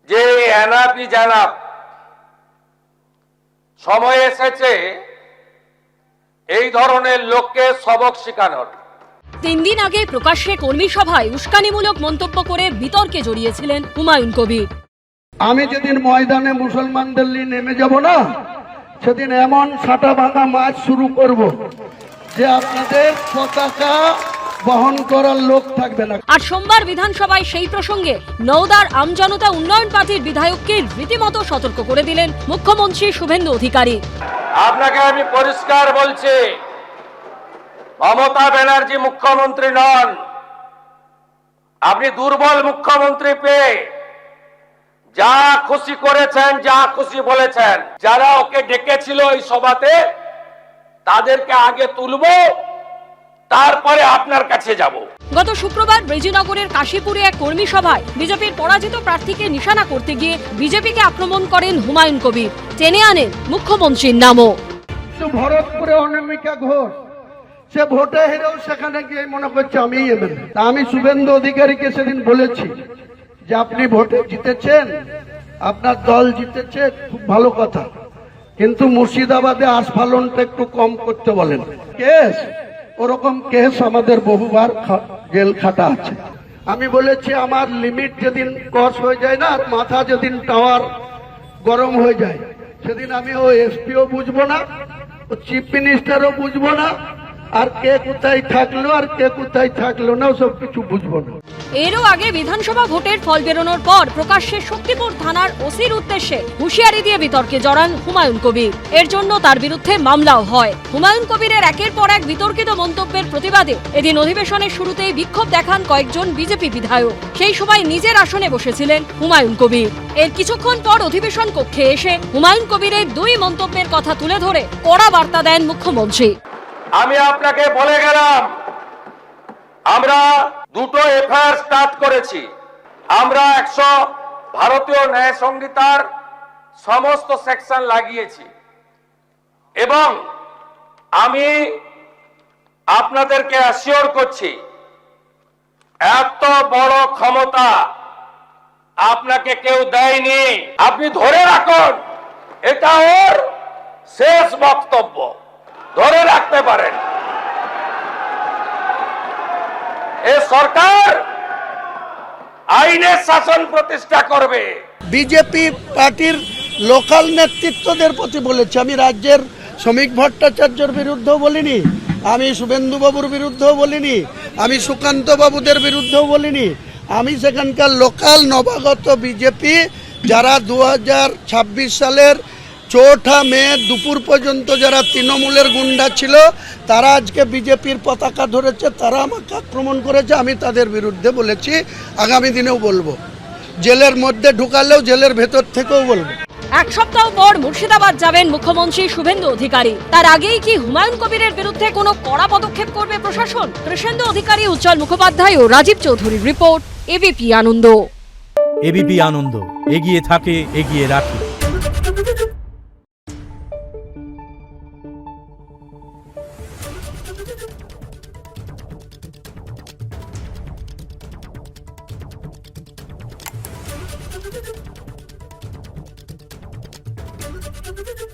যে এনাফি জানাব, সময় এসেছে এই ধরনের লোককে সবক শেখানোর। 3 দিন আগে প্রকাশ্যে কর্মী সভায় উস্কানিমূলক মন্তব্য করে বিতর্কে জড়িয়েছিলেন হুমায়ুন কবির। আমি যেদিন ময়দানে মুসলমানদের নিয়ে নেমে যাব না, সেদিন এমন সাটা ভাঙা মাছ শুরু করব যে আপনাদের পতাকা বহন করার লোক থাকবে না। আর সোমবার বিধানসভায় সেই প্রসঙ্গে নওদার আমজনতা উন্নয়ন পার্টির বিধায়ককে রীতিমতো সতর্ক করে দিলেন মুখ্যমন্ত্রী শুভেন্দু অধিকারী। আপনাকে আমি পরিষ্কার বলছি, মমতা ব্যানার্জি মুখ্যমন্ত্রী নন। আপনি দুর্বল মুখ্যমন্ত্রী পেয়ে যা খুশি করেছেন, যা খুশি বলেছেন। যারা ওকে ডেকেছিল এই সভাতে তাদেরকে আগে তুলব, তারপরে আপনার কাছে যাব। গত শুক্রবার ব্রিজনগরের কাশীপুরে এক কর্মী সভায় বিজেপির পরাজিত প্রার্থীকে নিশানা করতে গিয়ে বিজেপিকে আক্রমণ করেন হুমায়ুন কবির। টেনে আনেন মুখ্যমন্ত্রীর নামও। ভরতপুরে অনামিকা ঘোষ, সে ভোটে হেরেও সেখানে গিয়ে মনে করছে আমি এমএলএ। আমি শুভেন্দু অধিকারীকে সেদিন বলেছি যে আপনি ভোটে জিতেছেন, আপনার দল জিতেছে, খুব ভালো কথা, কিন্তু মুর্শিদাবাদে আস্ফালনটা একটু কম করতে বলেন। কেস ওরকম কেস আমাদের বহুবার জেল খাটা আছে। আমি বলেছি আমার লিমিট যেদিন ক্রস হয়ে যায় না, আর মাথা যেদিন টাওয়ার গরম হয়ে যায়, সেদিন আমি ও এসপিও বুঝবো না, ও চিফ মিনিস্টারও বুঝবো না, আর কে কোথায় থাকলো আর কে কোথায় থাকলো না সব কিছু বুঝবো না। এরও আগে বিধানসভা ভোটের ফল বেরোনোর পর প্রকাশ্যে শক্তিপুর থানার ওসির উদ্দেশ্যে হুঁশিয়ারি দিয়ে বিতর্কে জড়ান হুমায়ুন কবির। এর জন্য তার বিরুদ্ধে মামলাও হয়। হুমায়ুন কবিরের একের পর এক বিতর্কিত মন্তব্যের প্রতিবাদে এদিন অধিবেশনের শুরুতেই বিক্ষোভ দেখান কয়েকজন বিজেপি বিধায়ক। সেই সময় নিজের আসনে বসেছিলেন হুমায়ুন কবির। এর কিছুক্ষণ পর অধিবেশন কক্ষে এসে হুমায়ুন কবিরের 2 মন্তব্যের কথা তুলে ধরে কড়া বার্তা দেন মুখ্যমন্ত্রী। আমি আপনাকে বলে গেলাম, আমরা 2টো এফআইআর স্টার্ট করেছি। আমরা 100 ভারতীয় ন্যায় সংহিতার সমস্ত সেকশন লাগিয়েছি এবং আমি আপনাদেরকে অ্যাসিওর করছি এত বড় ক্ষমতা আপনাকে কেউ দেয়নি। আপনি ধরে রাখুন, এটা ওর শেষ বক্তব্য, ধরে রাখতে পারেন। এই সরকার আইনের শাসন প্রতিষ্ঠা করবে। বিজেপি পার্টির লোকাল নেতৃত্বদের প্রতি বলেছি, আমি রাজ্যের শ্রমিক ভট্টাচার্যের বিরুদ্ধেও বলিনি, আমি শুভেন্দু বাবুর বিরুদ্ধেও বলিনি, আমি সুকান্ত বাবুদের বিরুদ্ধেও বলিনি। আমি সেখানকার লোকাল নবাগত বিজেপি যারা 2026 সালের 4 মে দুপুর পর্যন্ত যারা তৃণমূলের গুন্ডা ছিল, তারা আজকে বিজেপির পতাকা ধরেছে, তারা আমাকে আক্রমণ করেছে। আমি তাদের বিরুদ্ধে বলেছি, আগামী দিনেও বলবো, জেলের মধ্যে ঢুকালেও জেলের ভেতর থেকেও বলবো। 1 সপ্তাহ পর মুর্শিদাবাদ যাবেন মুখ্যমন্ত্রী শুভেন্দু অধিকারী। তার আগেই কি হুমায়ুন কবিরের বিরুদ্ধে কোনো কড়া পদক্ষেপ করবে প্রশাসন? কৃষ্ণেন্দু অধিকারী, উজ্জ্বল মুখোপাধ্যায় ও রাজীব চৌধুরীর রিপোর্ট, এবিপি আনন্দ। এবিপি আনন্দ, এগিয়ে থাকে, এগিয়ে রাখে। Thank you.